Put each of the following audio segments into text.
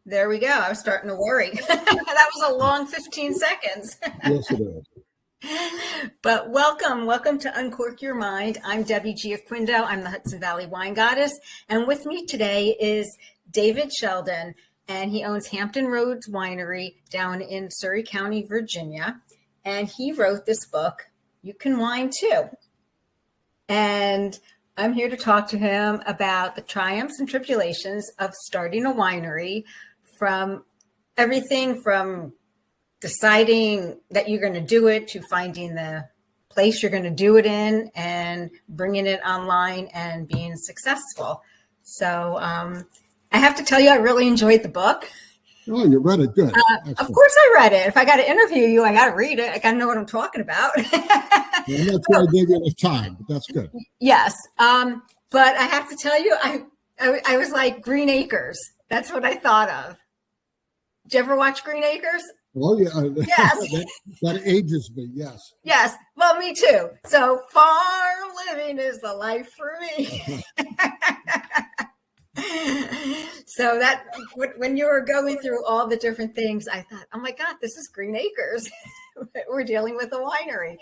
There we go. I was starting to worry. That was a long 15 seconds. Yes, it is. But welcome to Uncork Your Mind. I'm Debbie Giaquindo. I'm the Hudson Valley Wine Goddess. And with me today is David Sheldon, and he owns Hampton Roads Winery down in Surry County, Virginia. And he wrote this book, You Can Wine Too. And I'm here to talk to him about the triumphs and tribulations of starting a winery, from everything from deciding that you're going to do it to finding the place you're going to do it in and bringing it online and being successful. So I have to tell you, I really enjoyed the book. Oh, you read it. Good. Of course I read it. If I got to interview you, I got to read it. I got to know what I'm talking about. Well, that's why I gave you enough time, but that's good. Yes. But I have to tell you, I was like Green Acres. That's what I thought of. Did you ever watch Green Acres? Well, yeah. Yes. that ages me, yes. Yes. Well, me too. So farm living is the life for me. So that when you were going through all the different things, I thought, oh my God, this is Green Acres. We're dealing with a winery.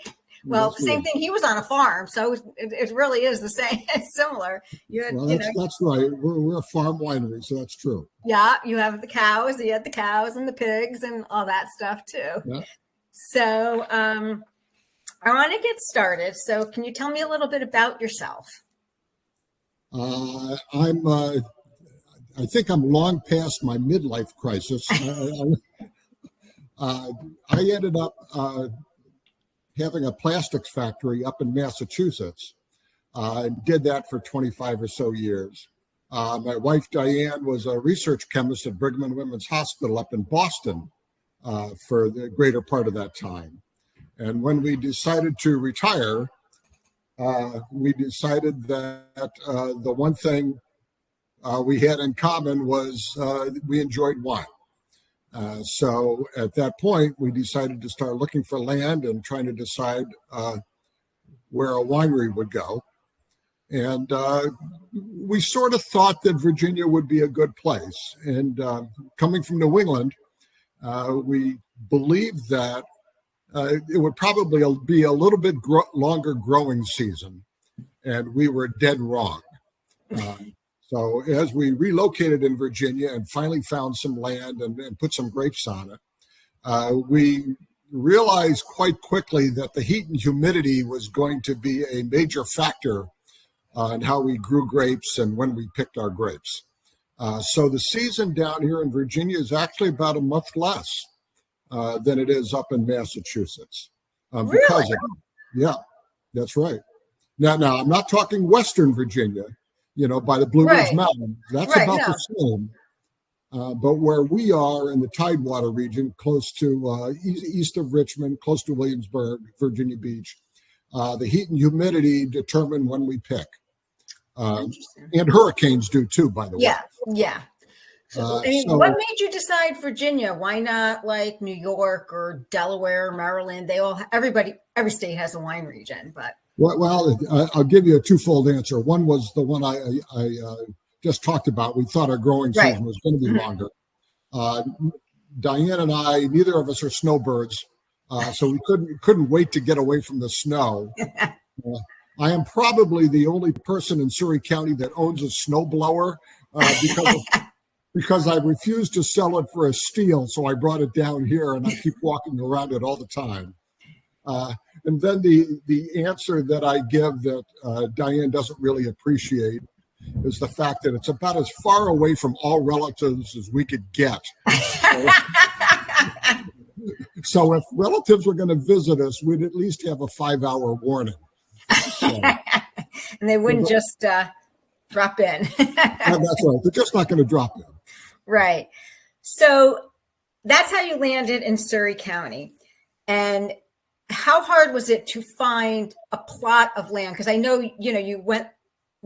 Well, the same thing. He was on a farm, so it really is the same. It's similar. That's right. We're a farm winery, so that's true. Yeah, you have the cows. You had the cows and the pigs and all that stuff too. Yeah. So I want to get started. So can you tell me a little bit about yourself? I think I'm long past my midlife crisis. I ended up having a plastics factory up in Massachusetts. And did that for 25 or so years. My wife, Diane, was a research chemist at Brigham and Women's Hospital up in Boston for the greater part of that time. And when we decided to retire, we decided that the one thing we had in common was we enjoyed wine. So at that point, we decided to start looking for land and trying to decide where a winery would go. And we sort of thought that Virginia would be a good place. And coming from New England, we believed that it would probably be a little bit longer growing season. And we were dead wrong. So as we relocated in Virginia and finally found some land and put some grapes on it, we realized quite quickly that the heat and humidity was going to be a major factor in how we grew grapes and when we picked our grapes. So the season down here in Virginia is actually about a month less than it is up in Massachusetts. Really? Because of it. Yeah, that's right. Now, I'm not talking Western Virginia. By the Blue Ridge Mountain. That's about the same. But where we are in the Tidewater region, close to east of Richmond, close to Williamsburg, Virginia Beach, the heat and humidity determine when we pick. And hurricanes do too, by the way. Yeah. So, what made you decide Virginia? Why not like New York or Delaware, Maryland? Every state has a wine region, but. Well, I'll give you a twofold answer. One was the one I just talked about. We thought our growing season was going to be longer. Diane and I, neither of us are snowbirds, so we couldn't wait to get away from the snow. I am probably the only person in Surry County that owns a snowblower because I refused to sell it for a steal, so I brought it down here and I keep walking around it all the time. And then the answer that I give that Diane doesn't really appreciate is the fact that it's about as far away from all relatives as we could get. So if relatives were going to visit us, we'd at least have a 5-hour warning. So, and they wouldn't just drop in. That's right. They're just not going to drop in. Right. So that's how you landed in Surry County. And how hard was it to find a plot of land? Because I know, you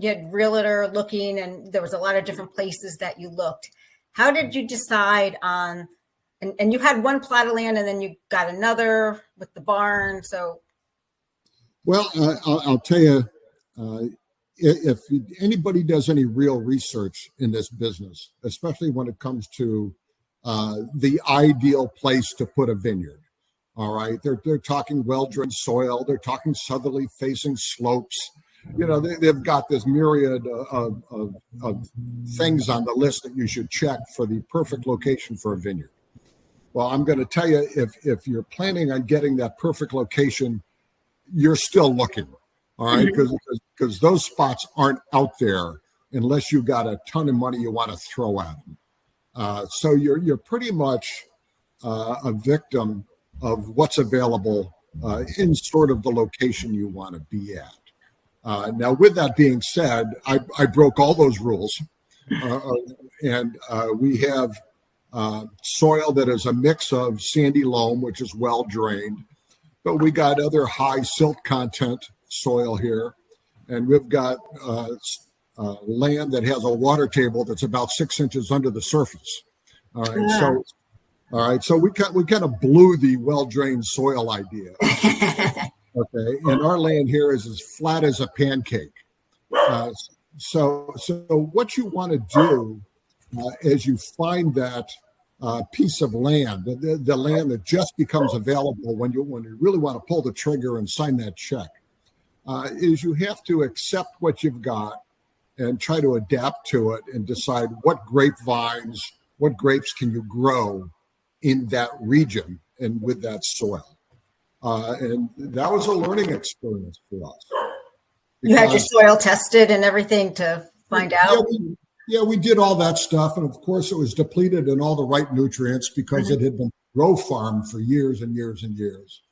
had realtor looking and there was a lot of different places that you looked. How did you decide on, and you had one plot of land and then you got another with the barn. So. Well, I'll tell you, if anybody does any real research in this business, especially when it comes to the ideal place to put a vineyard. All right, they're talking well-drained soil. They're talking southerly facing slopes. They've got this myriad of things on the list that you should check for the perfect location for a vineyard. Well, I'm going to tell you, if you're planning on getting that perfect location, you're still looking. All right, because those spots aren't out there unless you got a ton of money you want to throw at them. So you're pretty much a victim of what's available in sort of the location you want to be at. Now, with that being said, I broke all those rules, and we have soil that is a mix of sandy loam, which is well drained, but we got other high silt content soil here, and we've got land that has a water table that's about 6 inches under the surface. All right, yeah. So we kind of blew the well-drained soil idea. Okay, and our land here is as flat as a pancake. So what you want to do as you find that piece of land, the land that just becomes available when you really want to pull the trigger and sign that check, is you have to accept what you've got and try to adapt to it and decide what grapevines, what grapes can you grow in that region and with that soil. And that was a learning experience for us. You had your soil tested and everything to find out? Yeah, we did all that stuff. And of course, it was depleted in all the right nutrients because it had been grow farmed for years and years and years.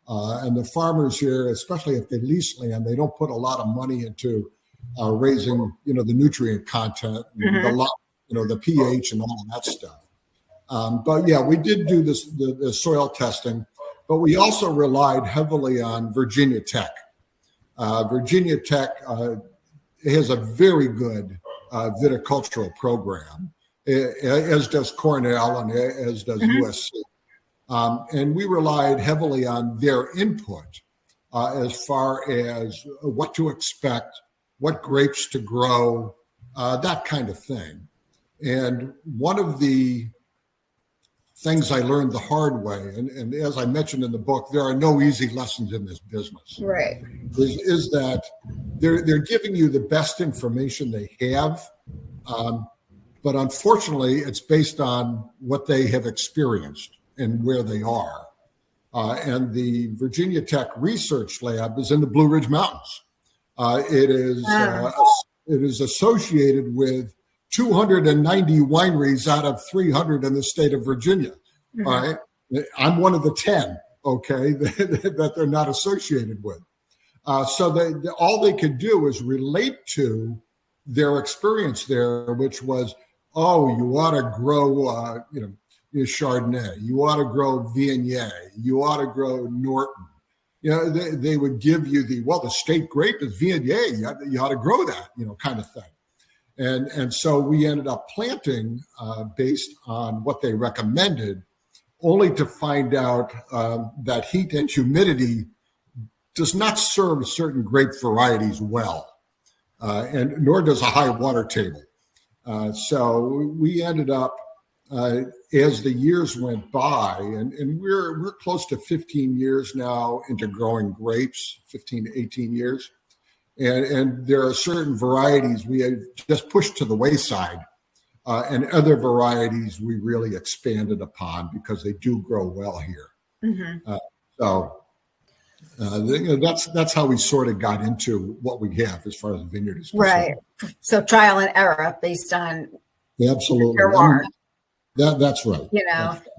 And the farmers here, especially if they lease land, they don't put a lot of money into raising, the nutrient content, the pH and all of that stuff. But yeah, we did do the soil testing, but we also relied heavily on Virginia Tech. Virginia Tech has a very good viticultural program, as does Cornell and as does USC. And we relied heavily on their input as far as what to expect, what grapes to grow, that kind of thing. And one of the things I learned the hard way, and as I mentioned in the book, there are no easy lessons in this business. Right. Is that they're giving you the best information they have, but unfortunately, it's based on what they have experienced and where they are. And the Virginia Tech Research Lab is in the Blue Ridge Mountains. It is associated with 290 wineries out of 300 in the state of Virginia. Mm-hmm. All right, I'm one of the 10. Okay, that they're not associated with. So all they could do is relate to their experience there, which was, you ought to grow, Chardonnay. You ought to grow Viognier. You ought to grow Norton. They would give you the state grape is Viognier. You ought to grow that, kind of thing. And so we ended up planting based on what they recommended, only to find out that heat and humidity does not serve certain grape varieties well, and nor does a high water table. So we ended up, as the years went by, and we're close to 15 years now into growing grapes, 15 to 18 years. And there are certain varieties we have just pushed to the wayside, and other varieties we really expanded upon because they do grow well here. Mm-hmm. That's how we sort of got into what we have as far as the vineyard is concerned. Right. So trial and error based on absolutely that's right.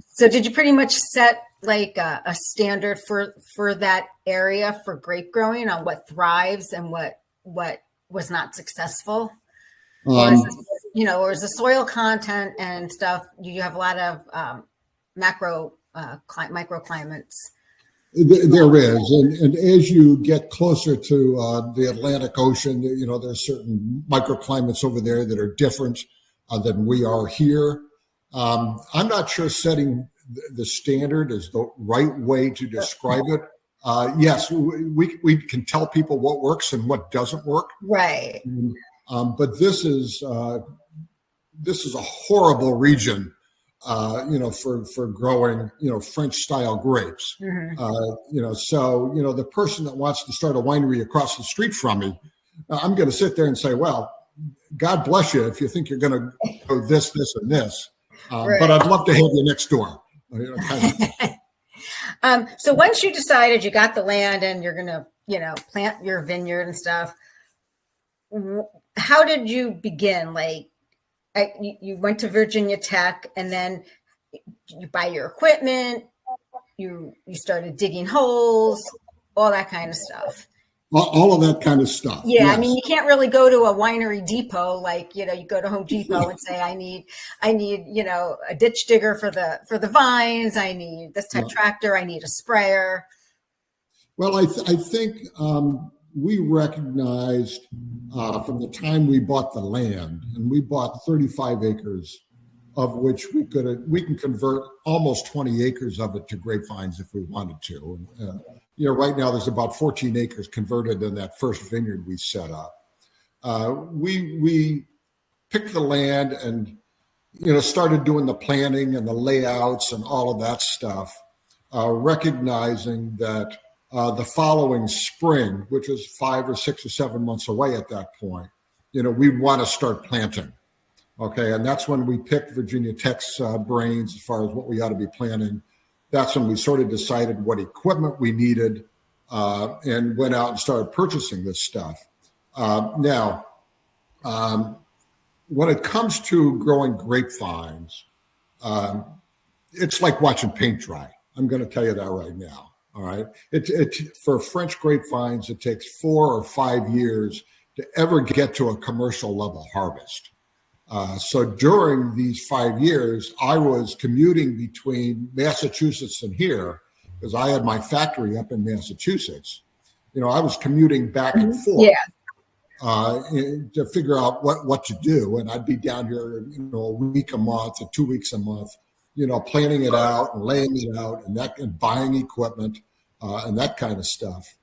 So did you pretty much set like a standard for that area for grape growing on what thrives and what was not successcul? Or is the soil content and stuff, you have a lot of microclimates? There is, and as you get closer to the Atlantic Ocean, there's certain microclimates over there that are different than we are here. I'm not sure setting the standard is the right way to describe it. Yes, we can tell people what works and what doesn't work. Right. But this is a horrible region for growing, French style grapes. So, the person that wants to start a winery across the street from me, I'm going to sit there and say, well, God bless you if you think you're going to go this, and this. Right. But I'd love to have you next door. So once you decided you got the land and you're going to, plant your vineyard and stuff, how did you begin? Like, you went to Virginia Tech, and then you buy your equipment, you started digging holes, all that kind of stuff. All of that kind of stuff. Yeah, yes. I mean, you can't really go to a winery depot like, you go to Home Depot and say, I need, a ditch digger for the vines. I need this type tractor. I need a sprayer. Well, I think we recognized from the time we bought the land, and we bought 35 acres, of which we can convert almost 20 acres of it to grapevines if we wanted to. Right now there's about 14 acres converted in that first vineyard we set up. We picked the land and, started doing the planning and the layouts and all of that stuff, recognizing that the following spring, which is 5 or 6 or 7 months away at that point, we'd want to start planting. Okay, and that's when we picked Virginia Tech's brains as far as what we ought to be planting. That's when we sort of decided what equipment we needed and went out and started purchasing this stuff. Now, when it comes to growing grapevines, it's like watching paint dry. I'm going to tell you that right now. All right. For French grapevines, it takes 4 or 5 years to ever get to a commercial level harvest. So during these 5 years, I was commuting between Massachusetts and here because I had my factory up in Massachusetts. I was commuting back and forth to figure out what to do. And I'd be down here, a week a month or 2 weeks a month, planning it out and laying it out and buying equipment and that kind of stuff.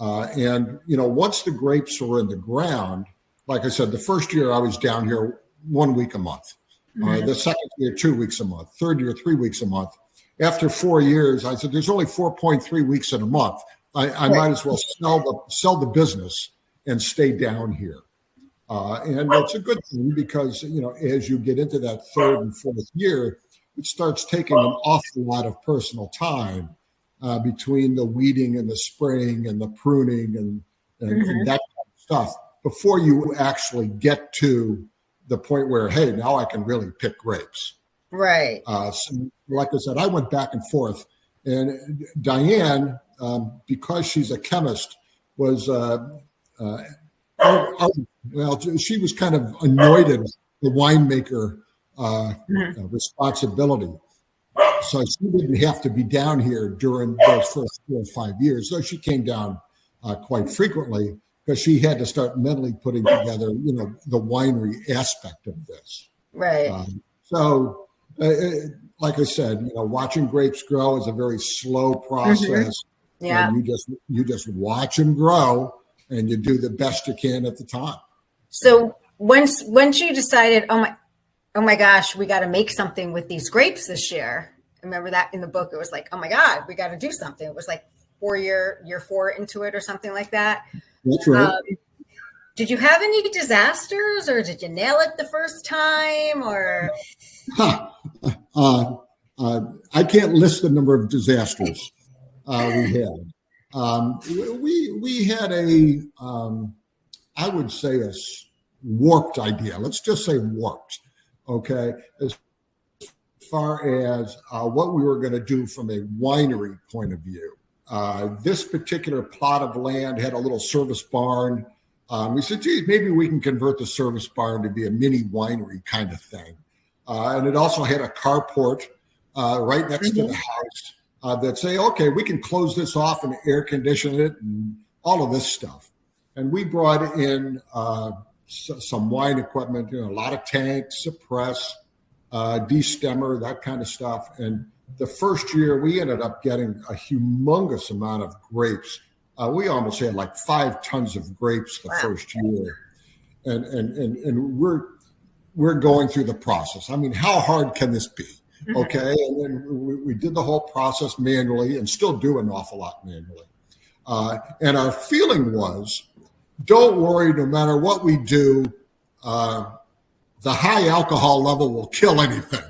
And once the grapes were in the ground, like I said, the first year I was down here 1 week a month. The second year, 2 weeks a month. Third year, 3 weeks a month. After 4 years, I said, there's only 4.3 weeks in a month. I might as well sell the business and stay down here. And it's a good thing because, as you get into that third and fourth year, it starts taking an awful lot of personal time between the weeding and the spraying and the pruning and that kind of stuff before you actually get to the point where, hey, now I can really pick grapes. Right. So, like I said, I went back and forth. And Diane, because she's a chemist, was, she was kind of anointed the winemaker responsibility. So she didn't have to be down here during those first 4 or 5 years. So she came down quite frequently because she had to start mentally putting together, the winery aspect of this. Right. Like I said, watching grapes grow is a very slow process. Yeah. And you just watch them grow, and you do the best you can at the time. So once you decided, oh my gosh, we got to make something with these grapes this year. Remember that in the book, it was like, oh my God, we got to do something. It was like year 4 into it or something like that. That's right. Did you have any disasters, or did you nail it the first time, or? I can't list the number of disasters we had. We had I would say a warped idea. Let's just say warped. Okay. As far as what we were going to do from a winery point of view. This particular plot of land had a little service barn. We said, geez, maybe we can convert the service barn to be a mini winery kind of thing. And it also had a carport right next to the house that say, okay, we can close this off and air condition it and all of this stuff. And we brought in some wine equipment, a lot of tanks, a press, destemmer, that kind of stuff. And the first year we ended up getting a humongous amount of grapes. We almost had like 5 tons of grapes the first year. And we're going through the process. I mean, how hard can this be? Okay. And then we did the whole process manually and still do an awful lot manually. And our feeling was, don't worry, no matter what we do, the high alcohol level will kill anything.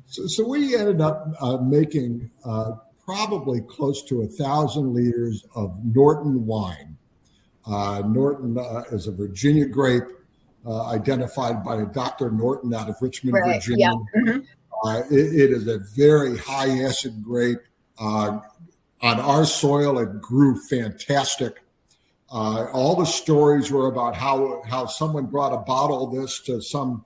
So we ended up making probably close to 1,000 liters of Norton wine. Norton is a Virginia grape identified by Dr. Norton out of Richmond, Virginia. Yeah. Mm-hmm. It is a very high acid grape. On our soil, it grew fantastic. All the stories were about how someone brought a bottle of this to some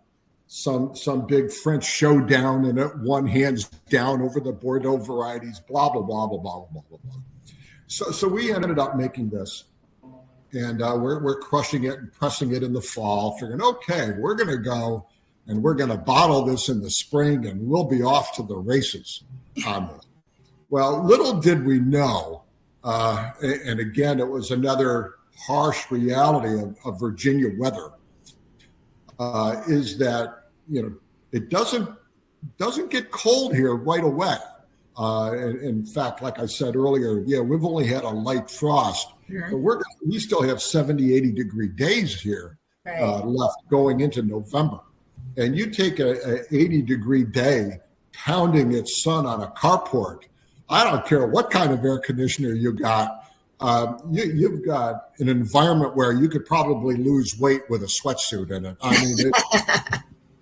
big French showdown and it won hands down over the Bordeaux varieties, blah, blah, blah, blah, blah, blah, blah, blah. So we ended up making this, and we're crushing it and pressing it in the fall, figuring, okay, we're going to go and we're going to bottle this in the spring and we'll be off to the races on this. Well, little did we know, and again, it was another harsh reality of Virginia weather, is that, it doesn't get cold here right away. In fact, like I said earlier, we've only had a light frost, but we still have 70, 80 degree days here left going into November. And you take a 80 degree day pounding its sun on a carport, I don't care what kind of air conditioner you got, you've got an environment where you could probably lose weight with a sweatsuit in it. I mean,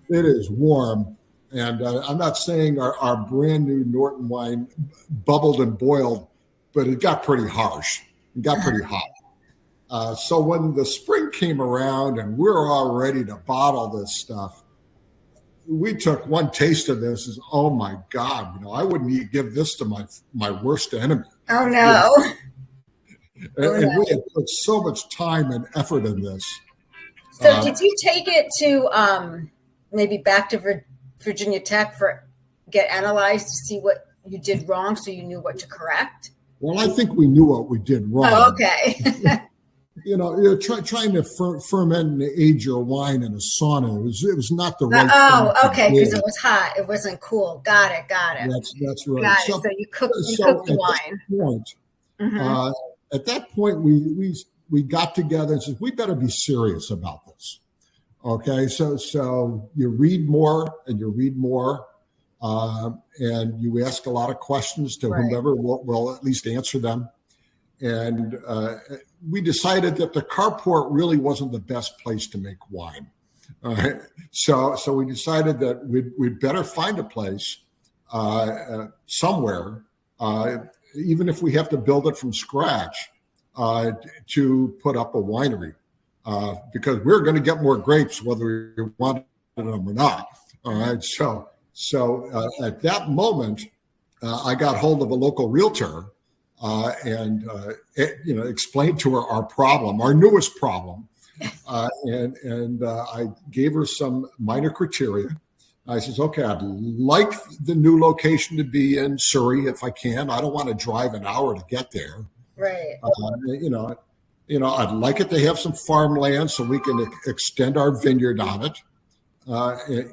it is warm. And I'm not saying our brand new Norton wine bubbled and boiled, but it got pretty harsh. It got pretty hot. So when the spring came around and we're all ready to bottle this stuff, we took one taste of this as, oh my God, I wouldn't give this to my worst enemy. Oh no. And we had put so much time and effort in this. So did you take it to maybe back to Virginia Tech get analyzed to see what you did wrong so you knew what to correct? Well, I think we knew what we did wrong. Oh, okay. You're trying to ferment and age your wine in a sauna. It was not the right thing. Okay, because it was hot. It wasn't cool. Got it. That's right. Got it. So you cooked the wine. At that point, we got together and said, we better be serious about this. Okay, so you read more and you ask a lot of questions to whomever will at least answer them. And we decided that the carport really wasn't the best place to make wine. All right, so we decided that we'd better find a place somewhere, even if we have to build it from scratch, to put up a winery, because we're going to get more grapes whether we want them or not. All right, so at that moment, I got hold of a local realtor. And explained to her our problem, our newest problem, and I gave her some minor criteria. I says, okay, I'd like the new location to be in Surry if I can. I don't want to drive an hour to get there. Right. I'd like it to have some farmland so we can extend our vineyard on it. And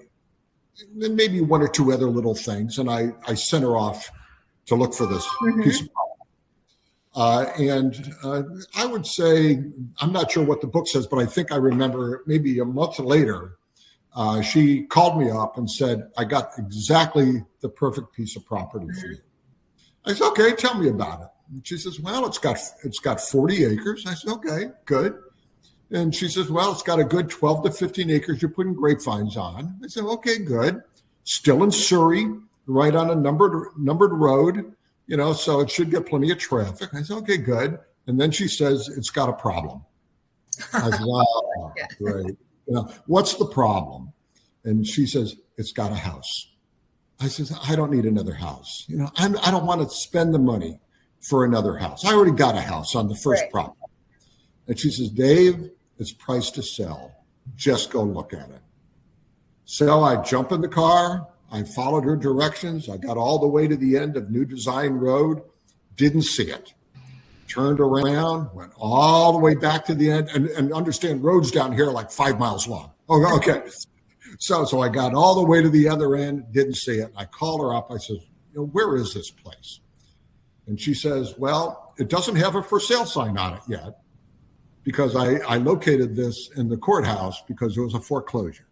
then maybe one or two other little things. And I sent her off to look for this piece of property. I would say, I'm not sure what the book says, but I think I remember maybe a month later, she called me up and said, I got exactly the perfect piece of property for you. I said, okay, tell me about it. And she says, well, it's got 40 acres. I said, okay, good. And she says, well, it's got a good 12 to 15 acres you're putting grapevines on. I said, okay, good. Still in Surry, right on a numbered road. So it should get plenty of traffic. I said, okay, good. And then she says, it's got a problem. I said, oh, great. What's the problem? And she says, it's got a house. I says, I don't need another house. I don't want to spend the money for another house. I already got a house on the first property. And she says, Dave, it's priced to sell. Just go look at it. So I jump in the car. I followed her directions. I got all the way to the end of New Design Road, didn't see it. Turned around, went all the way back to the end, and understand roads down here are like 5 miles long. Oh, okay. So I got all the way to the other end, didn't see it. I called her up. I said, where is this place? And she says, well, it doesn't have a for sale sign on it yet because I located this in the courthouse because it was a foreclosure.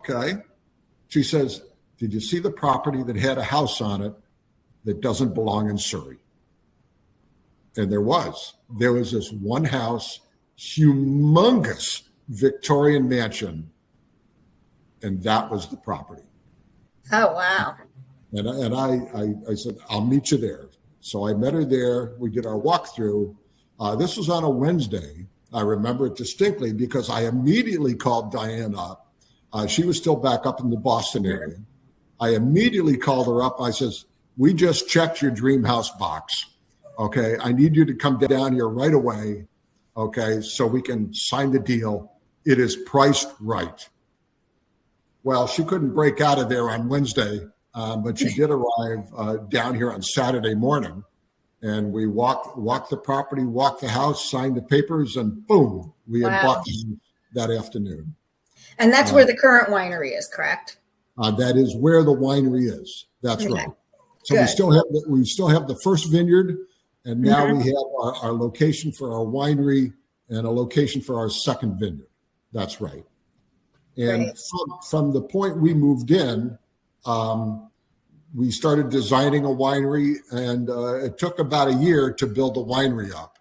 Okay. She says, did you see the property that had a house on it that doesn't belong in Surry? And there was this one house, humongous Victorian mansion, and that was the property. Oh, wow. And I said, I'll meet you there. So I met her there. We did our walkthrough. This was on a Wednesday. I remember it distinctly because I immediately called Diane up. She was still back up in the Boston area. I immediately called her up. I says, we just checked your dream house box. Okay, I need you to come down here right away. Okay, so we can sign the deal. It is priced right. Well, she couldn't break out of there on Wednesday, but she did arrive down here on Saturday morning. And we walked the property, walked the house, signed the papers, and boom, we had bought the house that afternoon. And that's where the current winery is, correct? That is where the winery is. That's right. So good. we still have the first vineyard, and now we have our location for our winery and a location for our second vineyard. That's right. And from the point we moved in, we started designing a winery, and it took about a year to build the winery up,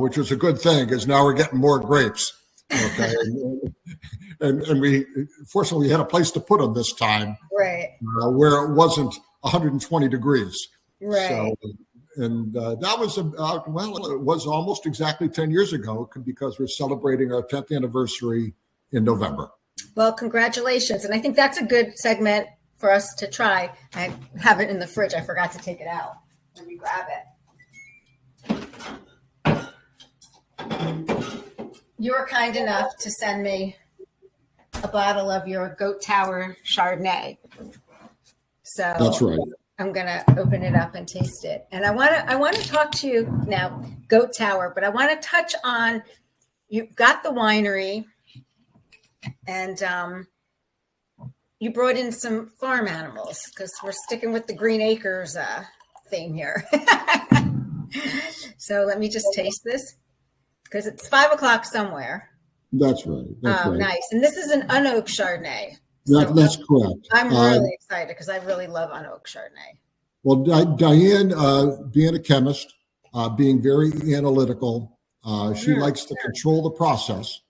which was a good thing because now we're getting more grapes. Okay, and we fortunately we had a place to put them this time, right? Where it wasn't 120 degrees, right? So, and that was it was almost exactly 10 years ago because we're celebrating our 10th anniversary in November. Well, congratulations, and I think that's a good segment for us to try. I have it in the fridge. I forgot to take it out. Let me grab it. You were kind enough to send me a bottle of your Goat Tower Chardonnay. So that's right. I'm gonna open it up and taste it. And I want to talk to you now, Goat Tower, but I want to touch on, you've got the winery, and you brought in some farm animals because we're sticking with the Green Acres theme here. So let me just taste this because it's 5 o'clock somewhere. That's right. That's right. Nice. And this is an unoaked Chardonnay. That's correct. I'm really excited because I really love unoaked Chardonnay. Well, Diane, being a chemist, being very analytical, she likes to control the process.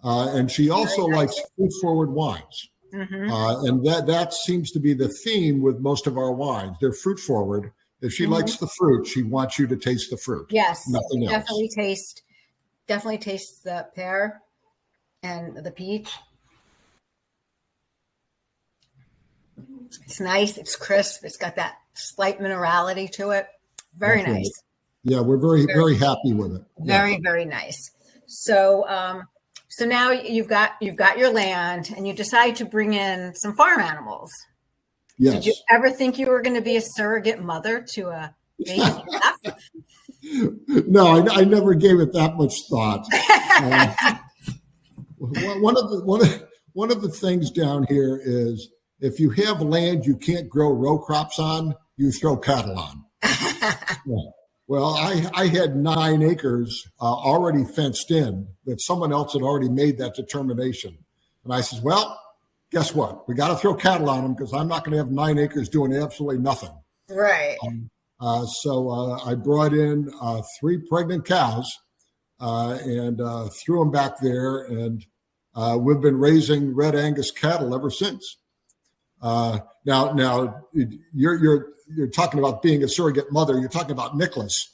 And she also likes fruit-forward wines. And that seems to be the theme with most of our wines. They're fruit-forward. If she likes the fruit, she wants you to taste the fruit. Yes, nothing else. Definitely taste the pear and the peach. It's nice. It's crisp. It's got that slight minerality to it. Very nice. Right. Yeah, we're very happy with it. Very nice. So, so now you've got your land, and you decide to bring in some farm animals. Yes. Did you ever think you were going to be a surrogate mother to a baby calf? No, I never gave it that much thought. One of the things down here is if you have land you can't grow row crops on, you throw cattle on. Yeah. Well, I had 9 acres already fenced in that someone else had already made that determination. And I said, well, guess what? We got to throw cattle on them because I'm not going to have 9 acres doing absolutely nothing. Right. So I brought in 3 pregnant cows and threw them back there. And we've been raising red Angus cattle ever since. Now you're talking about being a surrogate mother. You're talking about Nicholas,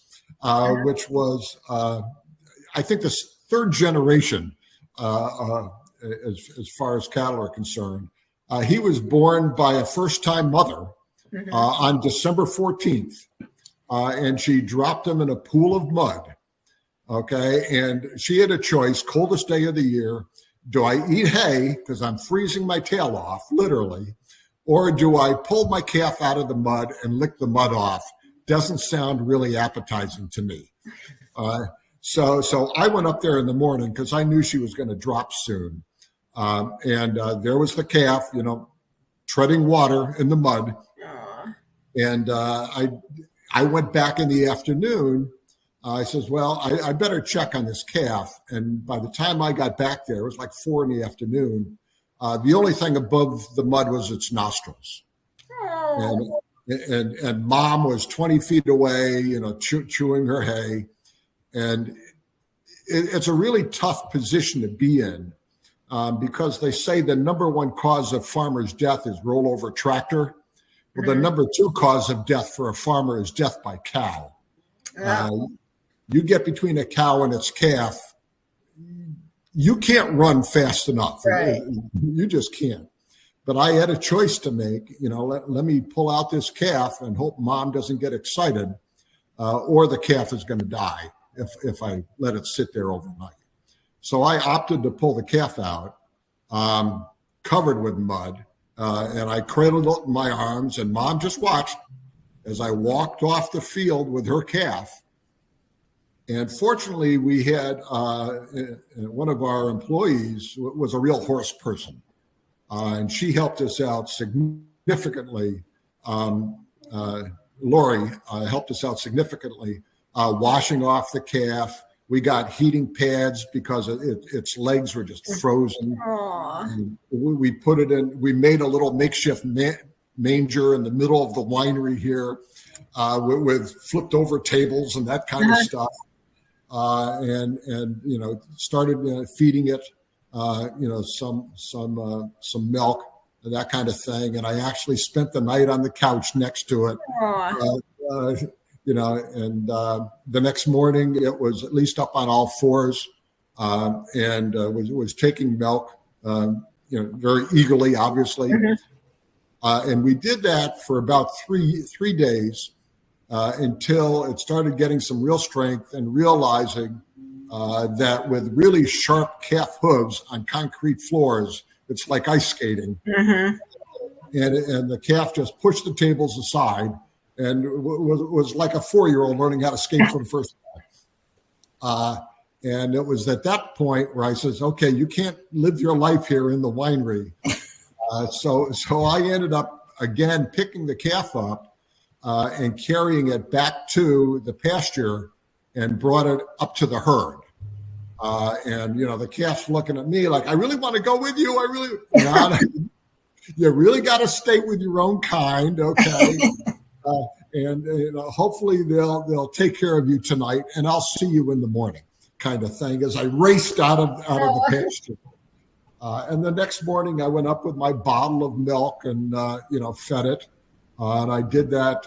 which was, I think, the 3rd generation as far as cattle are concerned. He was born by a first-time mother on December 14th, and she dropped him in a pool of mud. Okay, and she had a choice, coldest day of the year. Do I eat hay because I'm freezing my tail off, literally, or do I pull my calf out of the mud and lick the mud off? Doesn't sound really appetizing to me. So I went up there in the morning because I knew she was going to drop soon. And there was the calf, treading water in the mud. Aw. And I went back in the afternoon. I says, well, I better check on this calf. And by the time I got back there, it was like 4 PM. The only thing above the mud was its nostrils. Oh. And mom was 20 feet away, chewing her hay. And it's a really tough position to be in because they say the number one cause of farmer's death is rollover tractor. Well, the number 2 cause of death for a farmer is death by cow. You get between a cow and its calf, you can't run fast enough. Right. You just can't. But I had a choice to make. Let me pull out this calf and hope mom doesn't get excited, or the calf is going to die if I let it sit there overnight. So I opted to pull the calf out, covered with mud, and I cradled it in my arms, and mom just watched as I walked off the field with her calf. And fortunately, we had one of our employees was a real horse person, and she helped us out significantly. Lori helped us out significantly, washing off the calf. We got heating pads because its legs were just frozen. We put it in. We made a little makeshift manger in the middle of the winery here with flipped over tables and that kind of stuff. And started feeding it, some milk and that kind of thing. And I actually spent the night on the couch next to it. And the next morning it was at least up on all fours, and was taking milk, very eagerly, obviously. And we did that for about three days. Until it started getting some real strength and realizing that with really sharp calf hooves on concrete floors, it's like ice skating. And the calf just pushed the tables aside and was like a 4-year-old learning how to skate for the first time. And it was at that point where I says, okay, you can't live your life here in the winery. So I ended up, again, picking the calf up and carrying it back to the pasture and brought it up to the herd. And the calf's looking at me like, I really want to go with you. You really got to stay with your own kind. Okay. And hopefully they'll take care of you tonight, and I'll see you in the morning, kind of thing, as I raced out of the pasture. And the next morning I went up with my bottle of milk and, fed it. And I did that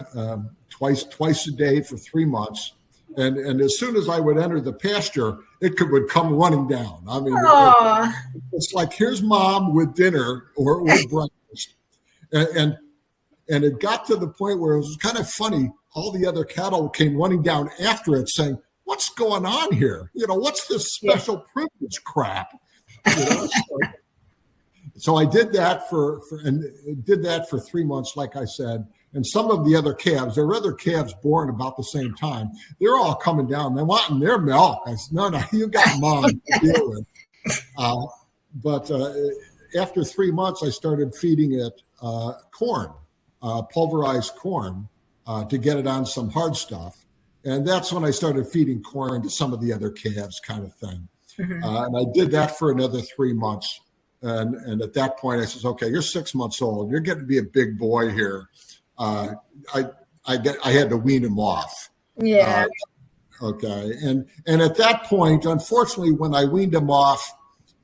twice a day for 3 months. And as soon as I would enter the pasture, it would come running down. I mean, it's like, here's mom with dinner or with breakfast. And it got to the point where it was kind of funny. All the other cattle came running down after it saying, what's going on here? What's this special privilege crap? So I did that for 3 months, like I said. And some of the other calves, there were other calves born about the same time. They're all coming down. They're wanting their milk. I said, no, you got mom to deal with. But after 3 months, I started feeding it corn, pulverized corn, to get it on some hard stuff. And that's when I started feeding corn to some of the other calves, kind of thing. And I did that for another 3 months. And at that point, I says, okay, you're 6 months old. You're getting to be a big boy here. I had to wean him off. Yeah. Okay. And at that point, unfortunately, when I weaned him off,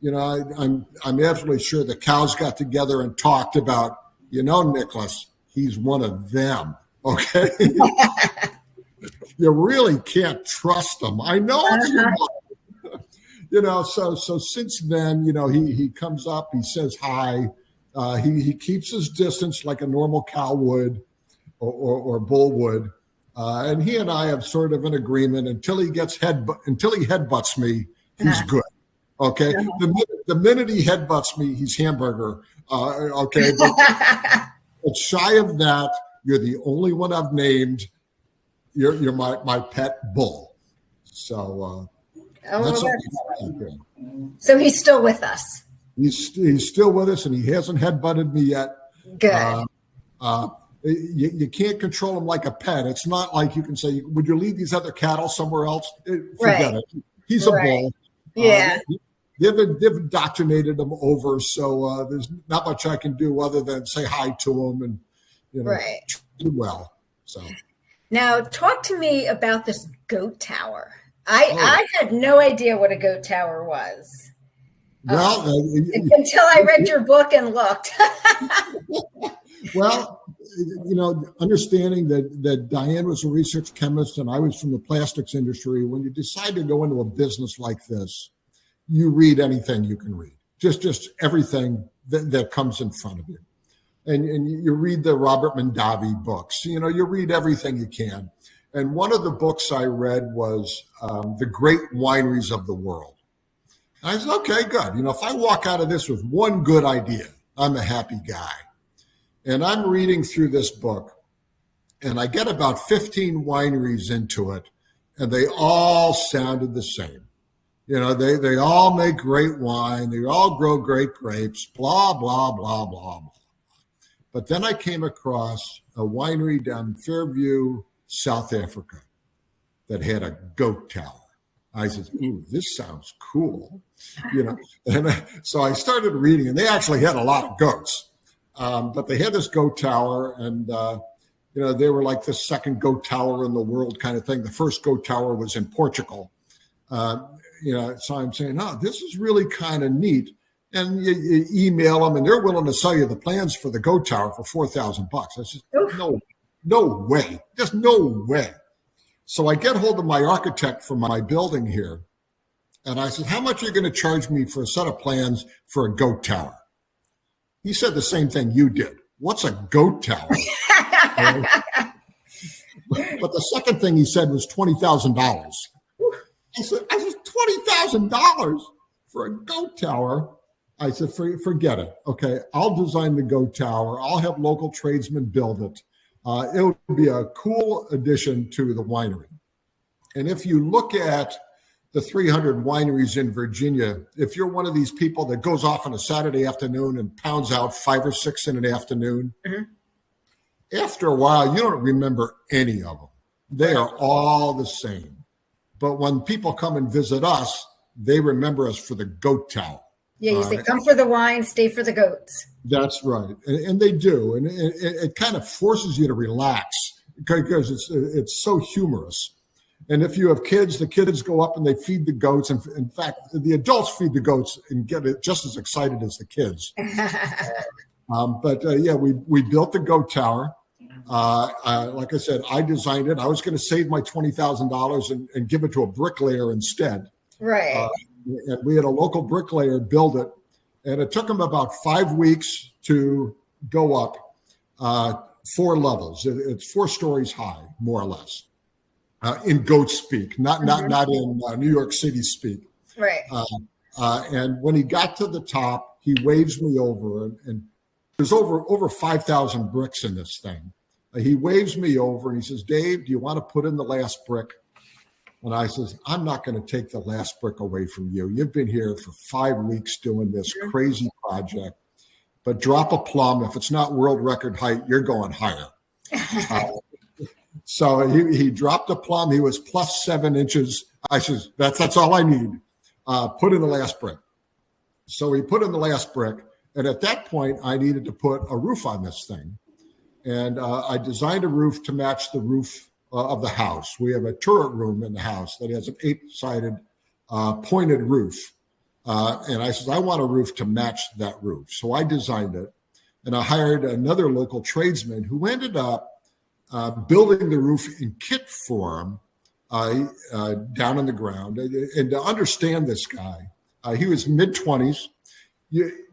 I'm absolutely sure the cows got together and talked about, Nicholas, he's one of them. Okay. You really can't trust him. I know. So since then, he comes up, he says hi, he keeps his distance like a normal cow would or bull would, and he and I have sort of an agreement until he headbutts me, he's good. Okay, the minute he headbutts me, he's hamburger. Okay, but shy of that, you're the only one I've named. You're my pet bull. So. So he's still with us. He's still with us, and he hasn't headbutted me yet. Good. You can't control him like a pet. It's not like you can say, would you leave these other cattle somewhere else? Forget it. He's a bull. Yeah. They've indoctrinated him over, so there's not much I can do other than say hi to him and treat him well. So now, talk to me about this goat tower. I had no idea what a goat tower was. Well, until I read your book and looked. Well, understanding that Diane was a research chemist and I was from the plastics industry, when you decide to go into a business like this, you read anything you can read, just everything that comes in front of you. And you read the Robert Mondavi books, you read everything you can. And one of the books I read was The Great Wineries of the World. And I said, okay, good. If I walk out of this with one good idea, I'm a happy guy. And I'm reading through this book, and I get about 15 wineries into it, and they all sounded the same. They all make great wine. They all grow great grapes, blah, blah, blah, blah, blah. But then I came across a winery down in Fairview, South Africa, that had a goat tower. I said, ooh, this sounds cool. And so I started reading, and they actually had a lot of goats. But they had this goat tower, and they were like the second goat tower in the world kind of thing. The first goat tower was in Portugal. So I'm saying, this is really kind of neat. And you email them, and they're willing to sell you the plans for the goat tower for $4,000. I said, no way, just no way. So I get hold of my architect for my building here, and I said, how much are you going to charge me for a set of plans for a goat tower? He said the same thing you did. What's a goat tower? But the second thing he said was $20,000. I said, $20,000 for a goat tower? I said, forget it. Okay, I'll design the goat tower. I'll have local tradesmen build it. It'll be a cool addition to the winery. And if you look at the 300 wineries in Virginia, if you're one of these people that goes off on a Saturday afternoon and pounds out 5 or 6 in an afternoon, after a while, you don't remember any of them. They are all the same. But when people come and visit us, they remember us for the goat tower. Yeah, you say, come for the wine, stay for the goats. That's right. And they do. And it kind of forces you to relax because it's so humorous. And if you have kids, the kids go up and they feed the goats. And in fact, the adults feed the goats and get it just as excited as the kids. We built the goat tower. Like I said, I designed it. I was going to save my $20,000 and give it to a bricklayer instead. Right. And we had a local bricklayer build it. And it took him about 5 weeks to go up 4 levels. It's 4 stories high, more or less. In goat speak, not in New York City speak. Right. And when he got to the top, he waves me over, and there's over 5,000 bricks in this thing. He waves me over and he says, Dave, do you want to put in the last brick? And I says, I'm not going to take the last brick away from you. You've been here for 5 weeks doing this crazy project, but drop a plum. If it's not world record height, you're going higher. So he dropped a plum. He was plus 7 inches. I says, that's all I need. Put in the last brick. So he put in the last brick. And at that point, I needed to put a roof on this thing. And I designed a roof to match the roof of the house. We have a turret room in the house that has an 8-sided pointed roof. And I said, I want a roof to match that roof. So I designed it. And I hired another local tradesman who ended up building the roof in kit form down on the ground. And to understand this guy, he was mid-20s.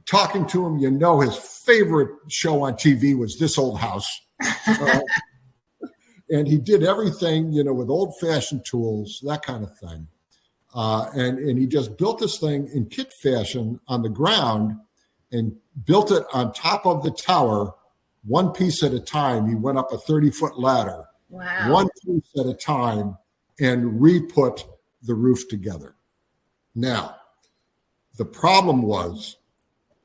Talking to him, his favorite show on TV was This Old House. And he did everything, with old-fashioned tools, that kind of thing. And he just built this thing in kit fashion on the ground and built it on top of the tower, one piece at a time. He went up a 30-foot ladder, one piece at a time, and re-put the roof together. Now, the problem was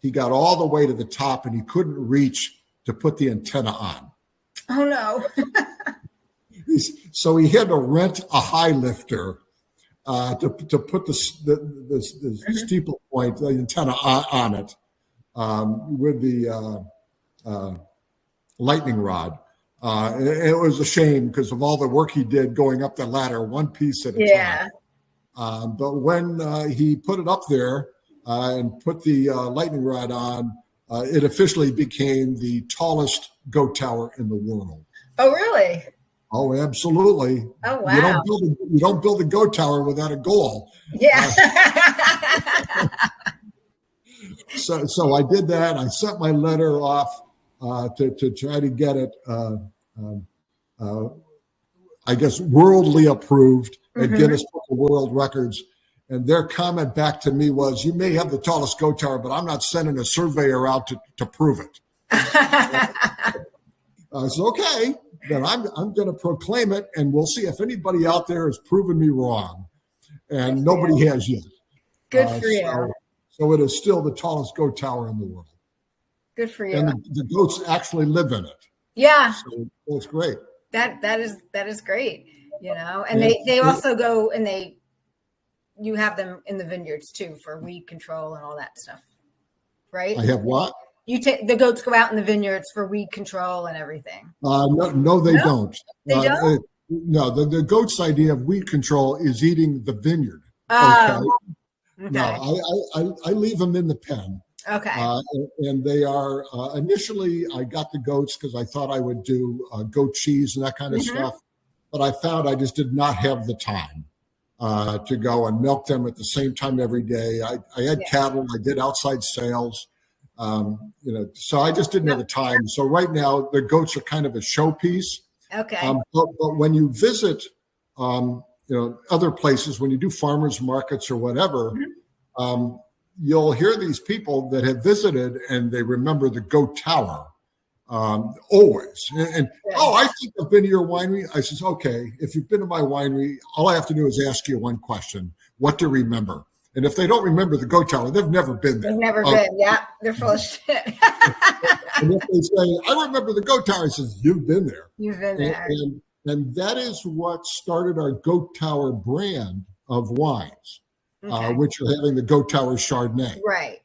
he got all the way to the top and he couldn't reach to put the antenna on. Oh, no. So he had to rent a high lifter to put the steeple point, the antenna on it with the lightning rod. It was a shame because of all the work he did going up the ladder, one piece at a time. But when he put it up there and put the lightning rod on, it officially became the tallest goat tower in the world. Oh, really? Oh, absolutely. Oh, wow. You don't build a goat tower without a goal. Yeah. So I did that. I sent my letter off to try to get it, I guess, worldly approved at Guinness Book of World Records. And their comment back to me was, you may have the tallest goat tower, but I'm not sending a surveyor out to prove it. I said, okay, then I'm going to proclaim it, and we'll see if anybody out there has proven me wrong. And nobody has yet. Good for you. So it is still the tallest goat tower in the world. Good for you. And the goats actually live in it. Yeah. So it's great. That is great. And they also go and you have them in the vineyards too for weed control and all that stuff, right? I have what? The goats go out in the vineyards for weed control and everything. No, they don't. They don't? No, the goat's idea of weed control is eating the vineyard. Okay. No, I leave them in the pen. Okay. And they are, initially I got the goats because I thought I would do goat cheese and that kind of stuff. But I found I just did not have the time to go and milk them at the same time every day. I had cattle, I did outside sales, so I just didn't have the time. So right now the goats are kind of a showpiece. Okay. But when you visit, other places, when you do farmers markets or whatever, you'll hear these people that have visited and they remember the goat tower always. And I think I've been to your winery. I says, okay, if you've been to my winery, all I have to do is ask you one question: what do you remember? And if they don't remember the goat tower, they've never been there. They've never been. Yeah, they're full of shit. And if they say, I remember the goat tower, I says, you've been there. You've been there. And that is what started our Goat Tower brand of wines, which are having the Goat Tower Chardonnay. Right.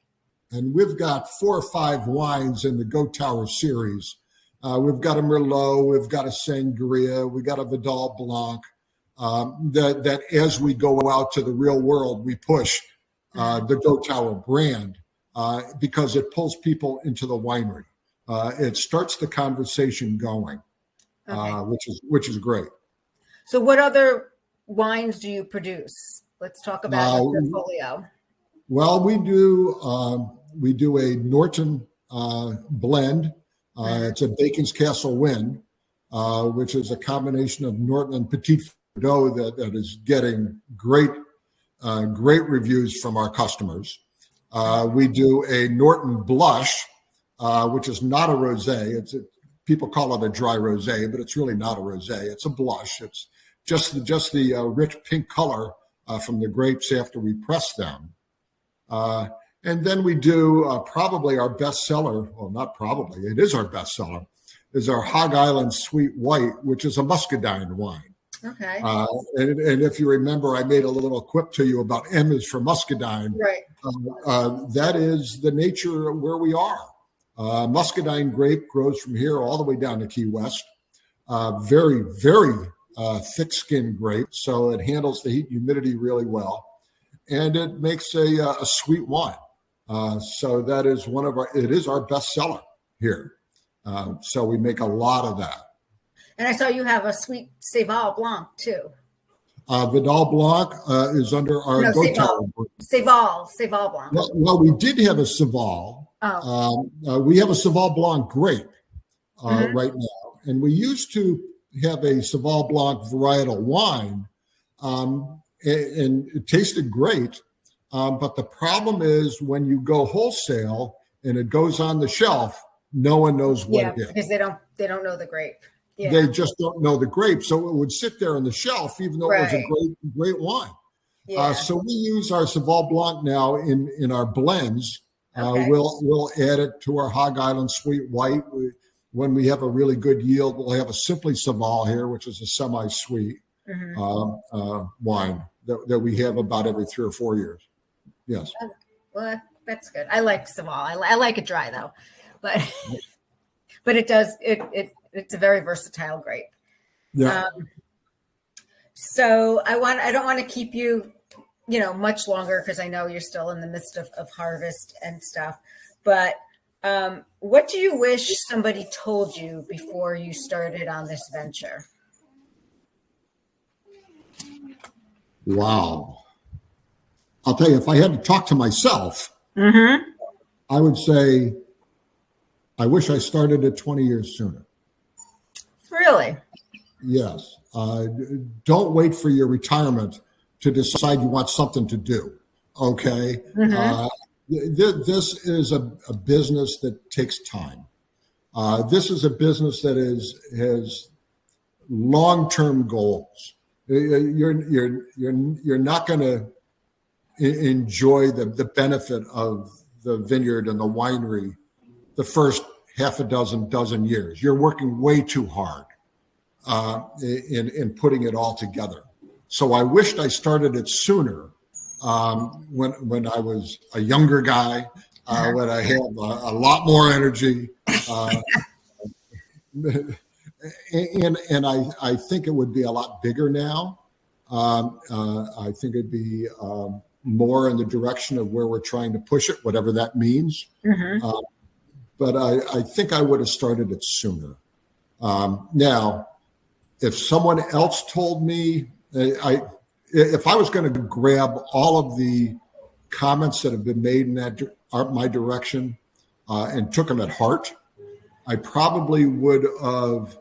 And we've got 4 or 5 wines in the Goat Tower series. We've got a Merlot, we've got a Sangria, we've got a Vidal Blanc, that as we go out to the real world, we push the Goat Tower brand because it pulls people into the winery. It starts the conversation going. Which is great. So what other wines do you produce? Let's talk about your portfolio. Well, we do a Norton blend. It's a Bacon's Castle Win, which is a combination of Norton and Petit Verdot that is getting great reviews from our customers. We do a Norton Blush, which is not a rosé. People call it a dry rosé, but it's really not a rosé. It's a blush. It's just the rich pink color from the grapes after we press them. And then we do probably our bestseller, well, not probably, it is our bestseller, is our Hog Island Sweet White, which is a muscadine wine. Okay. And if you remember, I made a little quip to you about M is for muscadine. Right. That is the nature where we are. Muscadine grape grows from here all the way down to Key West. Very, very thick-skinned grape, so it handles the heat and humidity really well, and it makes a sweet wine. So that is it is our best seller here. So we make a lot of that. And I saw you have a sweet Saval Blanc too. Vidal Blanc is under our Goat Tower. Saval Blanc. Well, we did have a Saval. We have a Saval Blanc grape right now, and we used to have a Saval Blanc varietal wine, and it tasted great. But the problem is when you go wholesale and it goes on the shelf, no one knows what it is. Because they don't know the grape. Yeah. They just don't know the grape, so it would sit there on the shelf, even though it was a great wine. Yeah. So we use our Saval Blanc now in our blends. Okay. We'll add it to our Hog Island Sweet White. When we have a really good yield, we'll have a Simply Saval here, which is a semi-sweet wine that we have about every 3 or 4 years. Yes. Well, that's good. I like Saval. I like it dry though, but it's a very versatile grape. Yeah. So I don't want to keep you, much longer because I know you're still in the midst of harvest and stuff. But what do you wish somebody told you before you started on this venture? Wow. I'll tell you, if I had to talk to myself, I would say, I wish I started it 20 years sooner. Really? Yes. Don't wait for your retirement to decide you want something to do. Okay. This is a business that takes time. This is a business that has long-term goals. You're not going to enjoy the benefit of the vineyard and the winery the first half a dozen years. You're working way too hard in putting it all together. So I wished I started it sooner when I was a younger guy, when I had a lot more energy. And I think it would be a lot bigger now. I think it'd be more in the direction of where we're trying to push it, whatever that means. But I think I would have started it sooner. Now, if someone else told me, if I was going to grab all of the comments that have been made in my direction and took them at heart, I probably would have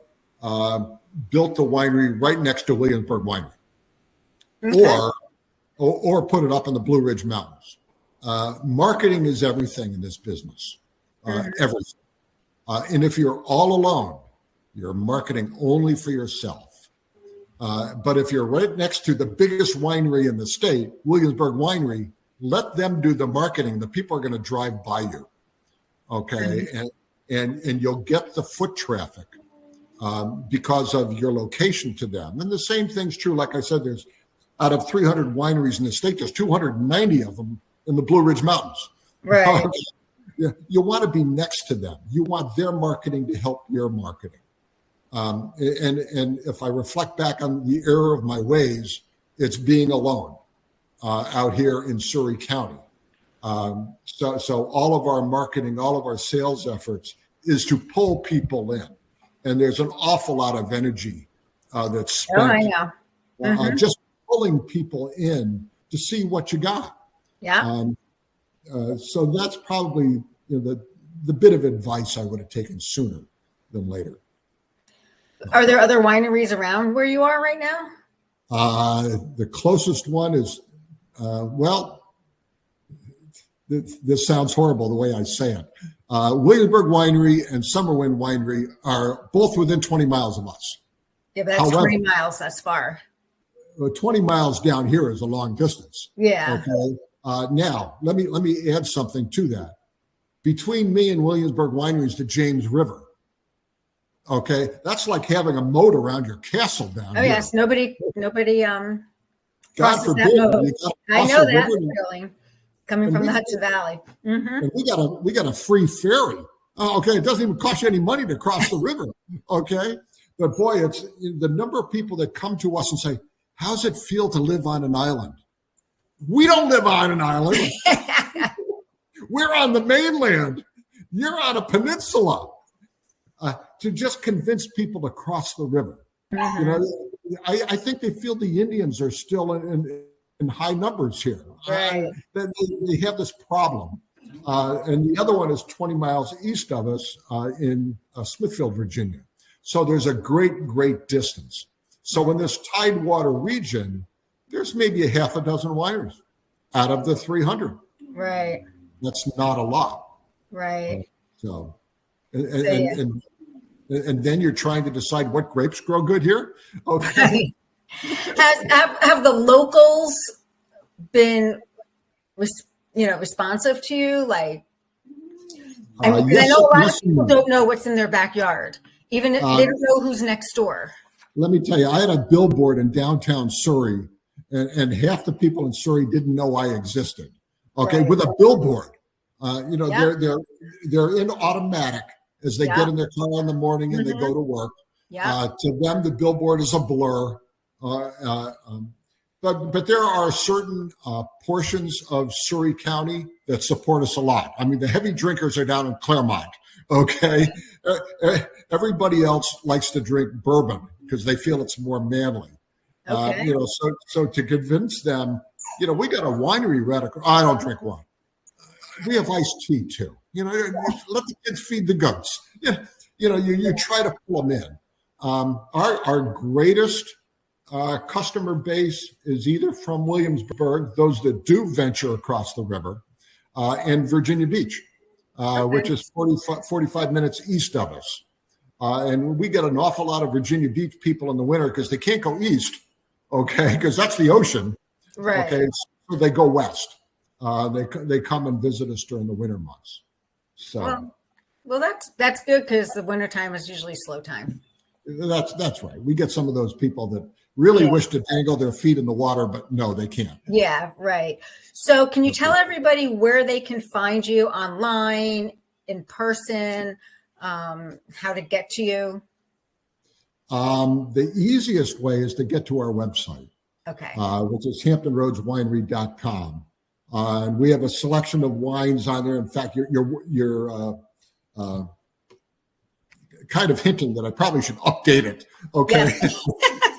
built the winery right next to Williamsburg Winery, or put it up in the Blue Ridge Mountains. Marketing is everything in this business, everything. And if you're all alone, you're marketing only for yourself. But if you're right next to the biggest winery in the state, Williamsburg Winery, let them do the marketing. The people are going to drive by you, okay? And you'll get the foot traffic because of your location to them. And the same thing's true. Like I said, there's out of 300 wineries in the state, there's 290 of them in the Blue Ridge Mountains. Right. You want to be next to them. You want their marketing to help your marketing. And if I reflect back on the error of my ways, it's being alone out here in Surry County. So all of our marketing, all of our sales efforts is to pull people in. And there's an awful lot of energy that's spent just pulling people in to see what you got. Yeah. So that's probably the bit of advice I would have taken sooner than later. Are there other wineries around where you are right now? The closest one is, this sounds horrible the way I say it. Williamsburg Winery and Summerwind Winery are both within 20 miles of us. Yeah, but that's 20 miles. That's far. 20 miles down here is a long distance. Yeah. Okay. Now, let me add something to that. Between me and Williamsburg Winery is the James River. Okay, that's like having a moat around your castle down here. Yes, nobody. God forbid. I know that feeling coming from the Hudson Valley. And we got a free ferry. Okay, it doesn't even cost you any money to cross the river. Okay, but boy, it's the number of people that come to us and say, "How's it feel to live on an island?" We don't live on an island. We're on the mainland. You're on a peninsula. To just convince people to cross the river. I think they feel the Indians are still in high numbers here. Right. They have this problem. And the other one is 20 miles east of us in Smithfield, Virginia. So there's a great distance. So in this Tidewater region, there's maybe a half a dozen wineries out of the 300. Right. That's not a lot. Right. So, and then you're trying to decide what grapes grow good here. Okay. Have the locals been, responsive to you? Like, I mean, 'cause I Yes, know a lot yes, of people and no. don't know what's in their backyard. Even if they don't know who's next door. Let me tell you, I had a billboard in downtown Surrey, and half the people in Surrey didn't know I existed. Okay, Right. with a billboard. Yep. They're in automatic as they get Yep. in their car in the morning and they go to work. Yep. To them, the billboard is a blur. But there are certain portions of Surry County that support us a lot. I mean, the heavy drinkers are down in Claremont. Okay, everybody else likes to drink bourbon because they feel it's more manly. Okay. So to convince them, we got a winery radical. I don't drink wine. We have iced tea too. Let the kids feed the goats. You try to pull them in. Our greatest customer base is either from Williamsburg, those that do venture across the river, and Virginia Beach, which is 45 minutes east of us. And we get an awful lot of Virginia Beach people in the winter because they can't go east, okay, because that's the ocean. Right. Okay, so they go west. They come and visit us during the winter months. So, well, that's good because the wintertime is usually slow time. That's right. We get some of those people that really wish to dangle their feet in the water, but no, they can't. Yeah, right. So can you tell everybody where they can find you online, in person, how to get to you? The easiest way is to get to our website, okay, which is hamptonroadswinery.com. And we have a selection of wines on there. In fact, you're kind of hinting that I probably should update it. Okay.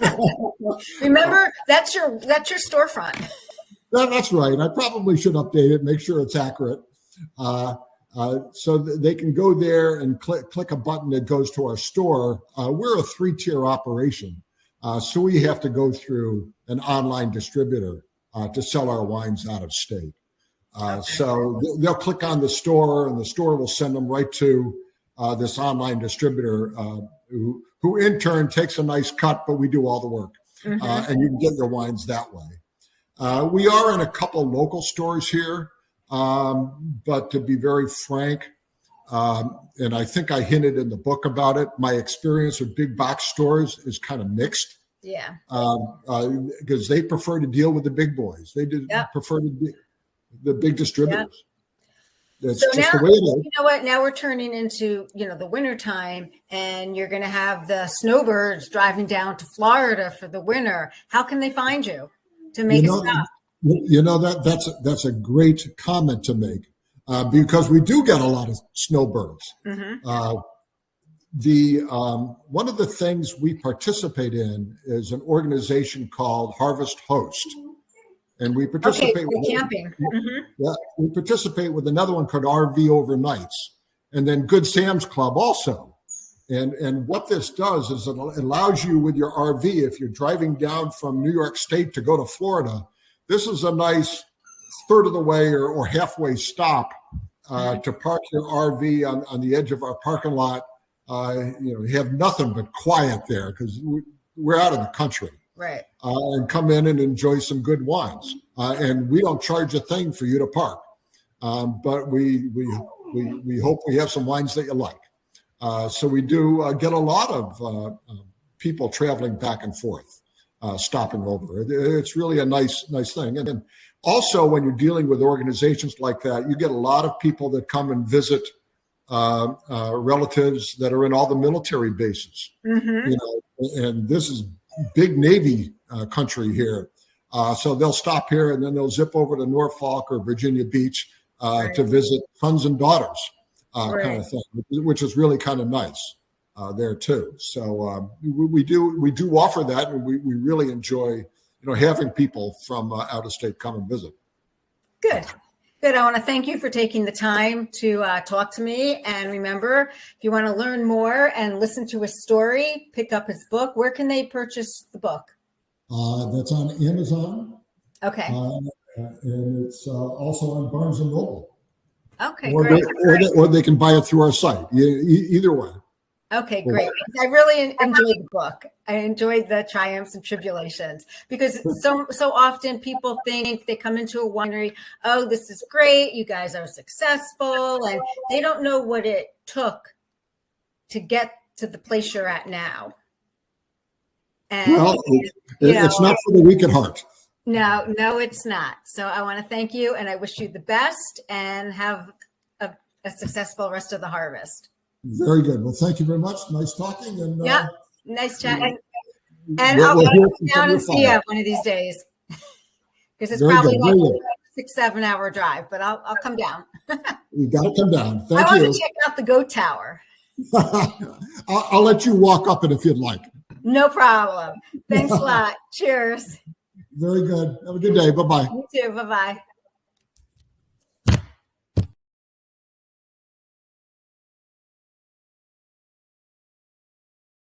Yeah. Remember, that's your storefront. That's right. I probably should update it, make sure it's accurate. So they can go there and click a button that goes to our store. We're a 3-tier operation. So we have to go through an online distributor to sell our wines out of state. So they'll click on the store and the store will send them right to this online distributor who in turn takes a nice cut, but we do all the work. And you can get your wines that way. We are in a couple local stores here, but to be very frank, and I think I hinted in the book about it, my experience with big box stores is kind of mixed. Yeah. Because they prefer to deal with the big boys. They prefer to be the big distributors. That's so just now, the way it is. You know what? Now we're turning into, the winter time, and you're going to have the snowbirds driving down to Florida for the winter. How can they find you to make a stop? That's a great comment to make because we do get a lot of snowbirds. One of the things we participate in is an organization called Harvest Host. And we participate with camping. We participate with another one called RV Overnights, and then Good Sam's Club also. And what this does is it allows you with your RV, if you're driving down from New York State to go to Florida, this is a nice third of the way or halfway stop to park your RV on the edge of our parking lot. You have nothing but quiet there because we're out in the country. Right. And come in and enjoy some good wines. And we don't charge a thing for you to park. But we hope we have some wines that you like. So we do get a lot of people traveling back and forth, stopping over. It's really a nice thing. And then also when you're dealing with organizations like that, you get a lot of people that come and visit relatives that are in all the military bases. And this is big Navy country here. So they'll stop here and then they'll zip over to Norfolk or Virginia Beach to visit sons and daughters kind of thing, which is really kind of nice there too. So we do offer that, and we really enjoy having people from out of state come and visit. Good. I want to thank you for taking the time to talk to me. And remember, if you want to learn more and listen to his story, pick up his book. Where can they purchase the book? That's on Amazon. Okay. And it's also on Barnes and Noble. Okay, or great. Or they can buy it through our site. Either way. Okay, great. I really enjoyed the book. I enjoyed the triumphs and tribulations because so often people think they come into a winery, oh, this is great, you guys are successful, and they don't know what it took to get to the place you're at now. And, well, it's not for the weak at heart. No, it's not. So I want to thank you, and I wish you the best, and have a successful rest of the harvest. Very good. Well, thank you very much. Nice talking. And yeah, nice chatting. And I'll come down and see you one of these days, because it's probably like a 6-7 hour drive. But I'll come down. You got to come down. Thank you. I want to check out the goat tower. I'll let you walk up it if you'd like. No problem. Thanks a lot. Cheers. Very good. Have a good day. Bye-bye. You too. Bye-bye.